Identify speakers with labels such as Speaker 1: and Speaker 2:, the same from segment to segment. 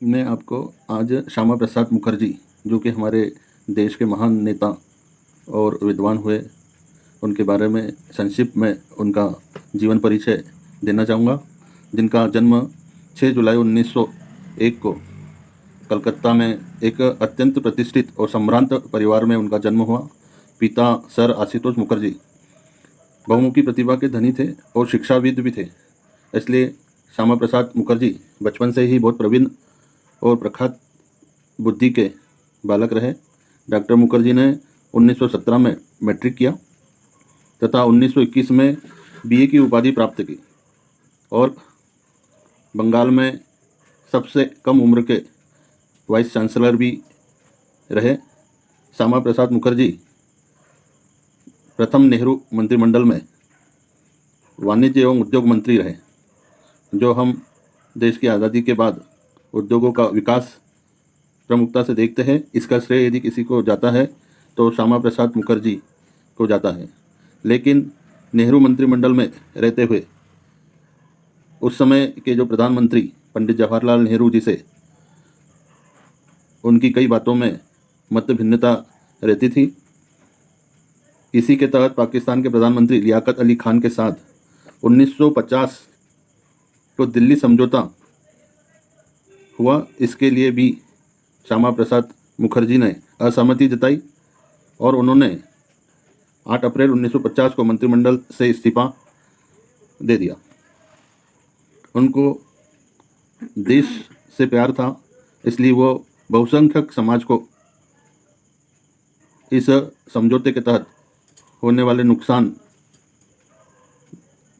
Speaker 1: मैं आपको आज श्यामा प्रसाद मुखर्जी, जो कि हमारे देश के महान नेता और विद्वान हुए, उनके बारे में संक्षिप्त में उनका जीवन परिचय देना चाहूँगा। जिनका जन्म 6 जुलाई 1901 को कलकत्ता में एक अत्यंत प्रतिष्ठित और संभ्रांत परिवार में उनका जन्म हुआ। पिता सर आशुतोष मुखर्जी बहुमुखी प्रतिभा के धनी थे और शिक्षाविद भी थे। इसलिए श्यामा प्रसाद मुखर्जी बचपन से ही बहुत प्रवीण और प्रखर बुद्धि के बालक रहे। डॉक्टर मुखर्जी ने 1917 में मैट्रिक किया तथा 1921 में बीए की उपाधि प्राप्त की और बंगाल में सबसे कम उम्र के वाइस चांसलर भी रहे। श्यामा प्रसाद मुखर्जी प्रथम नेहरू मंत्रिमंडल में वाणिज्य एवं उद्योग मंत्री रहे। जो हम देश की आज़ादी के बाद उद्योगों का विकास प्रमुखता से देखते हैं, इसका श्रेय यदि किसी को जाता है तो श्यामा प्रसाद मुखर्जी को जाता है। लेकिन नेहरू मंत्रिमंडल में रहते हुए उस समय के जो प्रधानमंत्री पंडित जवाहरलाल नेहरू जी से उनकी कई बातों में मत भिन्नता रहती थी। इसी के तहत पाकिस्तान के प्रधानमंत्री लियाकत अली खान के साथ 1950 को दिल्ली समझौता हुआ। इसके लिए भी श्यामा प्रसाद मुखर्जी ने असहमति जताई और उन्होंने 8 अप्रैल 1950 को मंत्रिमंडल से इस्तीफा दे दिया। उनको देश से प्यार था, इसलिए वो बहुसंख्यक समाज को इस समझौते के तहत होने वाले नुकसान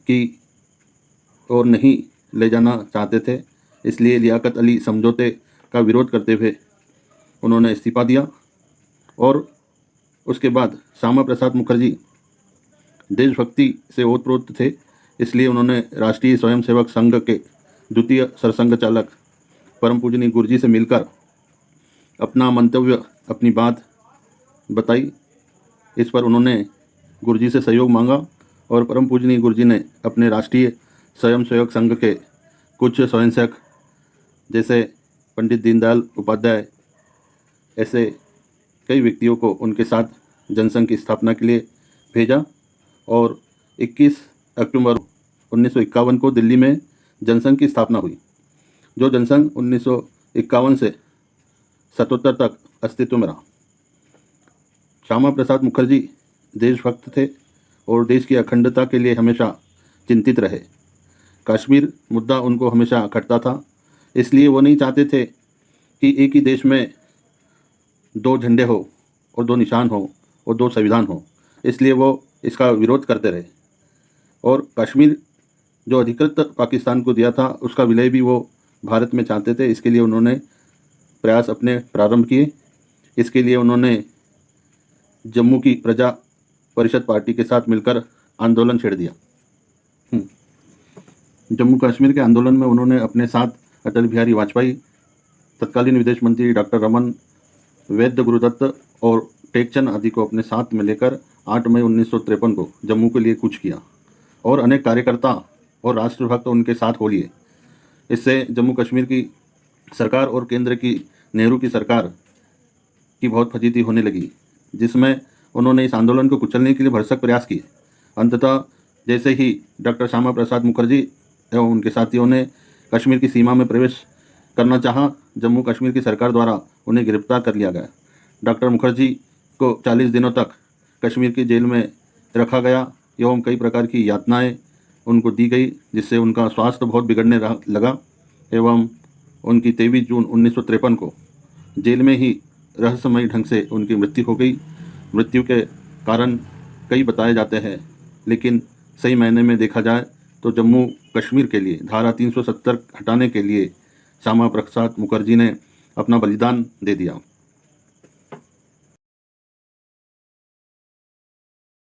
Speaker 1: की ओर नहीं ले जाना चाहते थे। इसलिए लियाकत अली समझौते का विरोध करते हुए उन्होंने इस्तीफा दिया और उसके बाद श्यामा प्रसाद मुखर्जी देशभक्ति से ओतप्रोत थे। इसलिए उन्होंने राष्ट्रीय स्वयंसेवक संघ के द्वितीय सरसंघ चालक परम पूजनीय गुरुजी से मिलकर अपना मंतव्य, अपनी बात बताई। इस पर उन्होंने गुरुजी से सहयोग मांगा और परम पूजनीय गुरुजी ने अपने राष्ट्रीय स्वयंसेवक संघ के कुछ स्वयंसेवक जैसे पंडित दीनदयाल उपाध्याय, ऐसे कई व्यक्तियों को उनके साथ जनसंघ की स्थापना के लिए भेजा और 21 अक्टूबर 1951 को दिल्ली में जनसंघ की स्थापना हुई। जो जनसंघ 1951 से 77 तक अस्तित्व में रहा। श्यामा प्रसाद मुखर्जी देशभक्त थे और देश की अखंडता के लिए हमेशा चिंतित रहे। कश्मीर मुद्दा उनको हमेशा अखटता था, इसलिए वो नहीं चाहते थे कि एक ही देश में 2 झंडे हो और 2 निशान हो और 2 संविधान हो। इसलिए वो इसका विरोध करते रहे और कश्मीर जो अधिकृत पाकिस्तान को दिया था उसका विलय भी वो भारत में चाहते थे। इसके लिए उन्होंने प्रयास अपने प्रारंभ किए। इसके लिए उन्होंने जम्मू की प्रजा परिषद पार्टी के साथ मिलकर आंदोलन छेड़ दिया। जम्मू कश्मीर के आंदोलन में उन्होंने अपने साथ अटल बिहारी वाजपेयी, तत्कालीन विदेश मंत्री डॉक्टर रमन, वैद्य गुरुदत्त और टेकचंद आदि को अपने साथ में लेकर 8 मई 1953 को जम्मू के लिए कूच किया और अनेक कार्यकर्ता और राष्ट्रभक्त उनके साथ हो लिए। इससे जम्मू कश्मीर की सरकार और केंद्र की नेहरू की सरकार की बहुत फजीती होने लगी, जिसमें उन्होंने इस आंदोलन को कुचलने के लिए भरसक प्रयास किए। अंततः जैसे ही डॉक्टर श्यामा प्रसाद मुखर्जी एवं उनके साथियों ने कश्मीर की सीमा में प्रवेश करना चाहा, जम्मू कश्मीर की सरकार द्वारा उन्हें गिरफ्तार कर लिया गया। डॉक्टर मुखर्जी को 40 दिनों तक कश्मीर की जेल में रखा गया एवं कई प्रकार की यातनाएं उनको दी गई, जिससे उनका स्वास्थ्य बहुत बिगड़ने लगा एवं उनकी 23 जून 1953 को जेल में ही रहस्यमयी ढंग से उनकी मृत्यु हो गई। मृत्यु के कारण कई बताए जाते हैं, लेकिन सही मायने में देखा जाए तो जम्मू कश्मीर के लिए धारा 370 हटाने के लिए श्यामा प्रसाद मुखर्जी ने अपना बलिदान दे दिया।